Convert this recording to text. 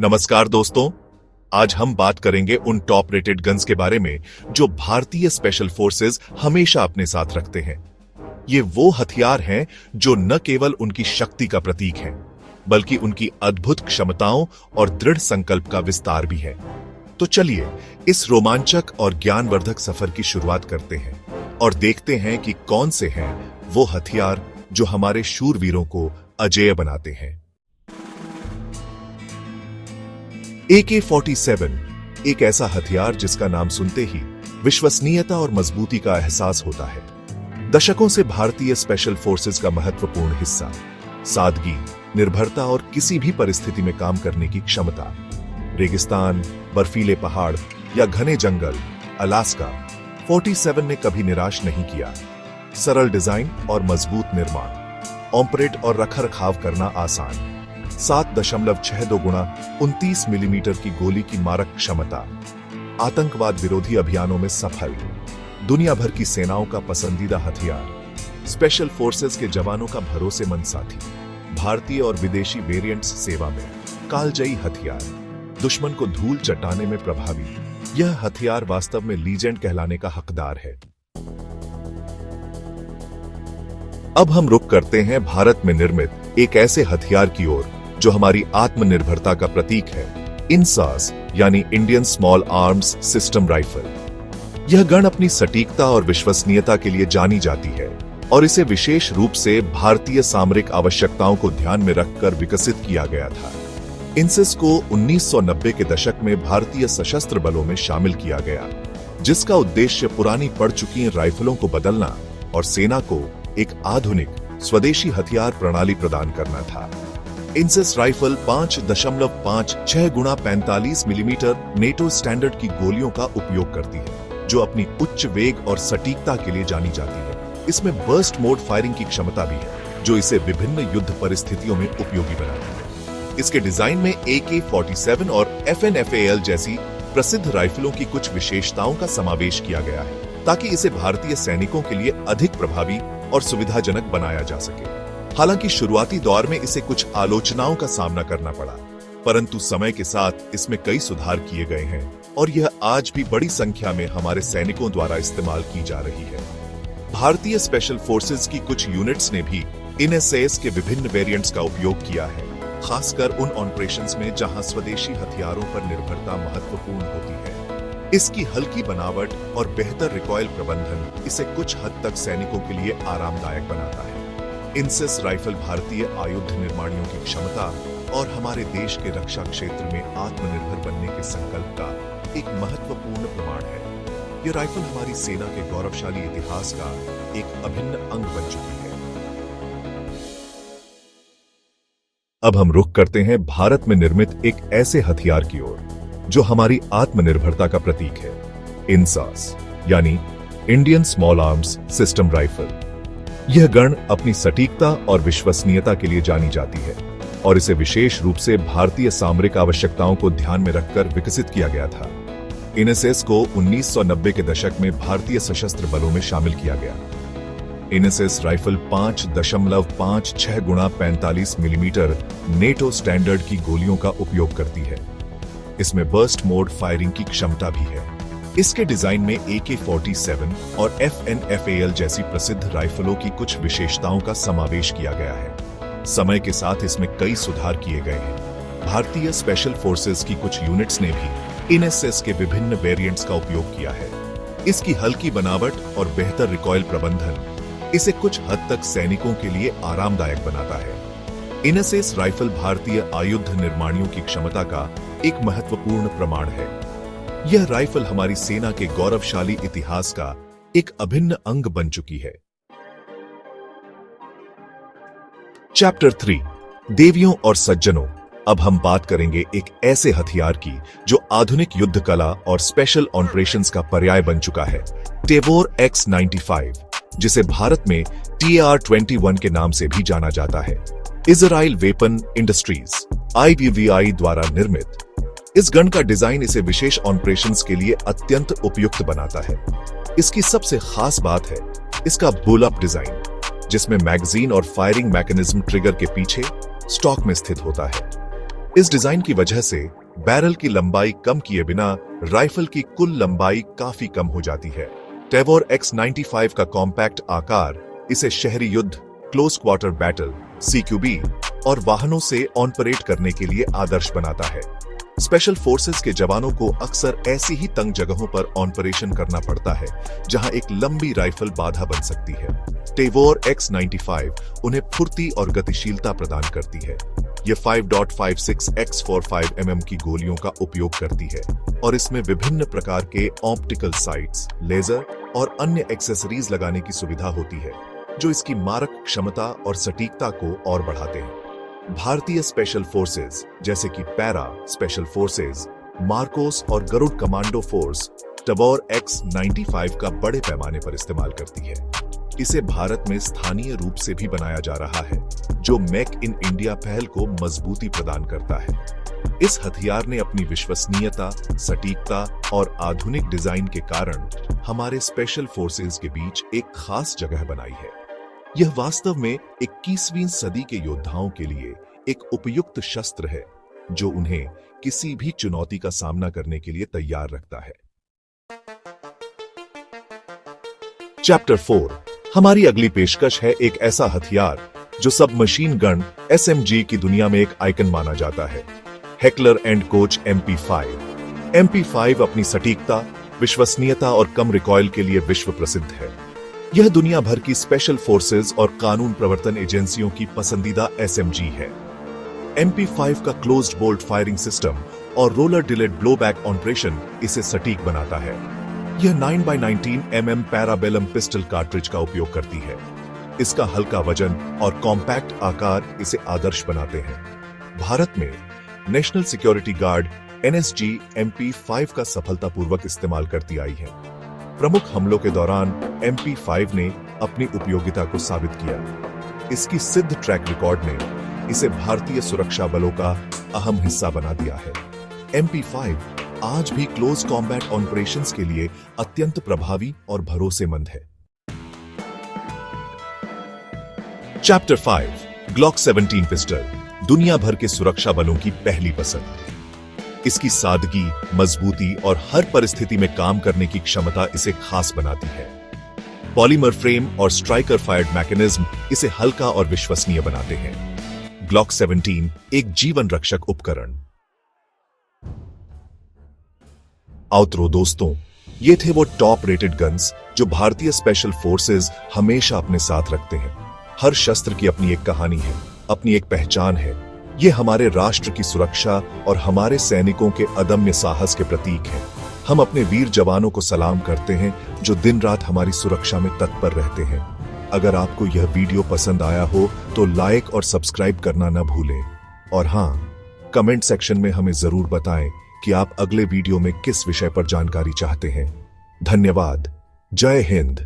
नमस्कार दोस्तों, आज हम बात करेंगे उन टॉप रेटेड गन्स के बारे में जो भारतीय स्पेशल फोर्सेस हमेशा अपने साथ रखते हैं। ये वो हथियार हैं जो न केवल उनकी शक्ति का प्रतीक हैं, बल्कि उनकी अद्भुत क्षमताओं और दृढ़ संकल्प का विस्तार भी है। तो चलिए इस रोमांचक और ज्ञानवर्धक सफर की शुरुआत करते हैं और देखते हैं कि कौन से हैं वो हथियार जो हमारे शूरवीरों को अजेय बनाते हैं। AK-47 एक ऐसा हथियार जिसका नाम सुनते ही विश्वसनीयता और मजबूती का एहसास होता है। दशकों से भारतीय स्पेशल फोर्सेस का महत्वपूर्ण हिस्सा, सादगी, निर्भरता और किसी भी परिस्थिति में काम करने की क्षमता। रेगिस्तान, बर्फीले पहाड़ या घने जंगल, अलास्का, 47 ने कभी निराश नहीं किया। सरल डिजाइन और मजबूत निर्माण, ऑपरेट और रखरखाव करना आसान। 7.62 गुणा 29 मिलीमीटर की गोली की मारक क्षमता, आतंकवाद विरोधी अभियानों में सफल, दुनिया भर की सेनाओं का पसंदीदा हथियार, स्पेशल फोर्सेस के जवानों का भरोसेमंद साथी, भारतीय और विदेशी वेरिएंट्स सेवा में, कालजयी हथियार, दुश्मन को धूल चटाने में प्रभावी। यह हथियार वास्तव में लीजेंड कहलाने का हकदार है। अब हम रुख करते हैं भारत में निर्मित एक ऐसे हथियार की ओर जो हमारी आत्मनिर्भरता का प्रतीक है, इंसास यानी Indian small arms system rifle. यह गन अपनी सटीकता और विश्वसनीयता के लिए जानी जाती है और इसे विशेष रूप से भारतीय सामरिक आवश्यकताओं को ध्यान में रखकर विकसित किया गया था। इंसिस को 1990 के दशक में भारतीय सशस्त्र बलों में शामिल किया गया, जिसका उद्देश्य पुरानी पड़ चुकी राइफलों को बदलना और सेना को एक आधुनिक स्वदेशी हथियार प्रणाली प्रदान करना था। इंसिस राइफल 5.56 गुणा 45 मिलीमीटर नेटो स्टैंडर्ड की गोलियों का उपयोग करती है, जो अपनी उच्च वेग और सटीकता के लिए जानी जाती है। इसमें बर्स्ट मोड फायरिंग की क्षमता भी है, जो इसे विभिन्न युद्ध परिस्थितियों में उपयोगी बनाती है। इसके डिजाइन में AK-47 और FN-FAL जैसी प्रसिद्ध राइफलों की कुछ विशेषताओं का समावेश किया गया है, ताकि इसे भारतीय सैनिकों के लिए अधिक प्रभावी और सुविधाजनक बनाया जा सके। हालांकि शुरुआती दौर में इसे कुछ आलोचनाओं का सामना करना पड़ा, परंतु समय के साथ इसमें कई सुधार किए गए हैं और यह आज भी बड़ी संख्या में हमारे सैनिकों द्वारा इस्तेमाल की जा रही है। भारतीय स्पेशल फोर्सेस की कुछ यूनिट्स ने भी INSS के विभिन्न वेरिएंट्स का उपयोग किया है, खासकर उन ऑपरेशंस में जहां स्वदेशी हथियारों पर निर्भरता महत्वपूर्ण होती है। इसकी हल्की बनावट और बेहतर रिकॉइल प्रबंधन इसे कुछ हद तक सैनिकों के लिए आरामदायक बनाता है। इंसिस राइफल भारतीय आयुध निर्माणियों की क्षमता और हमारे देश के रक्षा क्षेत्र में आत्मनिर्भर बनने के संकल्प का एक महत्वपूर्ण प्रमाण है। यह राइफल हमारी सेना के गौरवशाली इतिहास का एक अभिन्न अंग बन चुकी है। अब हम रुख करते हैं भारत में निर्मित एक ऐसे हथियार की ओर जो हमारी आत्मनिर्भरता का प्रतीक है, इंसास यानी Indian small arms system rifle. यह गन अपनी सटीकता और विश्वसनीयता के लिए जानी जाती है और इसे विशेष रूप से भारतीय सामरिक आवश्यकताओं को ध्यान में रखकर विकसित किया गया था। INSS को 1990 के दशक में भारतीय सशस्त्र बलों में शामिल किया गया। INSS राइफल 5.56 गुणा 45 मिलीमीटर नेटो स्टैंडर्ड की गोलियों का उपयोग करती है। इसमें बर्स्ट मोड फायरिंग की क्षमता भी है। इसके डिजाइन में AK-47 और FN-FAL जैसी प्रसिद्ध राइफलों की कुछ विशेषताओं का समावेश किया गया है। समय के साथ इसमें कई सुधार किए गए हैं। भारतीय स्पेशल फोर्सेस की कुछ यूनिट्स ने भी INSS के विभिन्न वेरिएंट्स का उपयोग किया है। इसकी हल्की बनावट और बेहतर रिकॉइल प्रबंधन इसे कुछ हद तक सैनिकों के लिए आरामदायक बनाता है। INSS राइफल भारतीय आयुध निर्माणियों की क्षमता का एक महत्वपूर्ण प्रमाण है। यह राइफल हमारी सेना के गौरवशाली इतिहास का एक अभिन्न अंग बन चुकी है। चैप्टर 3 देवियों और सज्जनों। अब हम बात करेंगे एक ऐसे हथियार की जो आधुनिक युद्ध कला और स्पेशल ऑपरेशंस का पर्याय बन चुका है, टेबोर X-95, जिसे भारत में TR-21 के नाम से भी जाना जाता है। इजराइल वेपन इंडस्ट्रीज IVVI द्वारा निर्मित इस गन का डिजाइन इसे विशेष ऑपरेशंस के लिए अत्यंत उपयुक्त बनाता है। इसकी सबसे खास बात है इसका बुल अप डिजाइन, जिसमें मैगजीन और फायरिंग मैकेनिज्म ट्रिगर के पीछे स्टॉक में स्थित होता है। इस डिजाइन की वजह से बैरल की लंबाई कम किए बिना राइफल की कुल लंबाई काफी कम हो जाती है। टेवोर X95 का कॉम्पैक्ट आकार इसे शहरी युद्ध, क्लोज क्वार्टर बैटल, CQB और वाहनों से ऑन परेड करने के लिए आदर्श बनाता है। स्पेशल फोर्सेस के जवानों को अक्सर ऐसी ही तंग जगहों पर ऑपरेशन करना पड़ता है जहां एक लंबी राइफल बाधा बन सकती है। टेवोर X95 उन्हें फुर्ती और गतिशीलता प्रदान करती है। यह 5.56 x45 mm की गोलियों का उपयोग करती है और इसमें विभिन्न प्रकार के ऑप्टिकल साइट्स, लेजर और अन्य एक्सेसरीज लगाने की सुविधा होती है, जो इसकी मारक क्षमता और सटीकता को और बढ़ाते हैं। भारतीय स्पेशल फोर्सेज जैसे कि पैरा स्पेशल फोर्सेज, मार्कोस और गरुड़ कमांडो फोर्स टेवोर X95 का बड़े पैमाने पर इस्तेमाल करती है। इसे भारत में स्थानीय रूप से भी बनाया जा रहा है, जो मेक इन इंडिया पहल को मजबूती प्रदान करता है। इस हथियार ने अपनी विश्वसनीयता, सटीकता और आधुनिक डिजाइन के कारण हमारे स्पेशल फोर्सेज के बीच एक खास जगह बनाई है। यह वास्तव में 21वीं सदी के योद्धाओं के लिए एक उपयुक्त शस्त्र है, जो उन्हें किसी भी चुनौती का सामना करने के लिए तैयार रखता है। चैप्टर 4। हमारी अगली पेशकश है एक ऐसा हथियार जो सब मशीन गन SMG की दुनिया में एक आइकन माना जाता है, heckler and coach MP5। MP5 अपनी सटीकता, विश्वसनीयता और कम रिकॉइल के लिए विश्व प्रसिद्ध है। यह दुनिया भर की स्पेशल फोर्सेज और कानून प्रवर्तन एजेंसियों की पसंदीदा SMG है। MP5 का क्लोज्ड बोल्ट फायरिंग सिस्टम और रोलर डिलेड ब्लोबैक ऑपरेशन इसे सटीक बनाता है। यह 9x19 mm Parabellum pistol cartridge का उपयोग करती है। इसका हल्का वजन और कॉम्पैक्ट आकार इसे आदर्श बनाते हैं। भारत में national security guard NSG MP5 का सफलतापूर्वक इस्तेमाल करती आई है। प्रमुख हमलों के दौरान MP5 ने अपनी उपयोगिता को साबित किया। इसकी सिद्ध ट्रैक रिकॉर्ड ने इसे भारतीय सुरक्षा बलों का अहम हिस्सा बना दिया है। MP5 आज भी क्लोज कॉम्बैट ऑपरेशंस के लिए अत्यंत प्रभावी और भरोसेमंद है। चैप्टर 5। ग्लॉक 17 पिस्टल दुनिया भर के सुरक्षा बलों की पहली पसंद। इसकी सादगी, मजबूती और हर परिस्थिति में काम करने की क्षमता इसे खास बनाती है। पॉलीमर फ्रेम और स्ट्राइकर फायर्ड मैकेनिज्म इसे हल्का और विश्वसनीय बनाते हैं। ग्लॉक 17 एक जीवन रक्षक उपकरण। आउटरो दोस्तों, ये थे वो टॉप रेटेड गन्स जो भारतीय स्पेशल फोर्सेज हमेशा अपने साथ रखते हैं। हर शस्त्र की अपनी एक कहानी है, अपनी एक पहचान है। ये हमारे राष्ट्र की सुरक्षा और हमारे सैनिकों के अदम्य साहस के प्रतीक हैं। हम अपने वीर जवानों को सलाम करते हैं जो दिन रात हमारी सुरक्षा में तत्पर रहते हैं। अगर आपको यह वीडियो पसंद आया हो तो लाइक और सब्सक्राइब करना न भूलें। और हाँ, कमेंट सेक्शन में हमें जरूर बताएं कि आप अगले वीडियो में किस विषय पर जानकारी चाहते हैं। धन्यवाद। जय हिंद।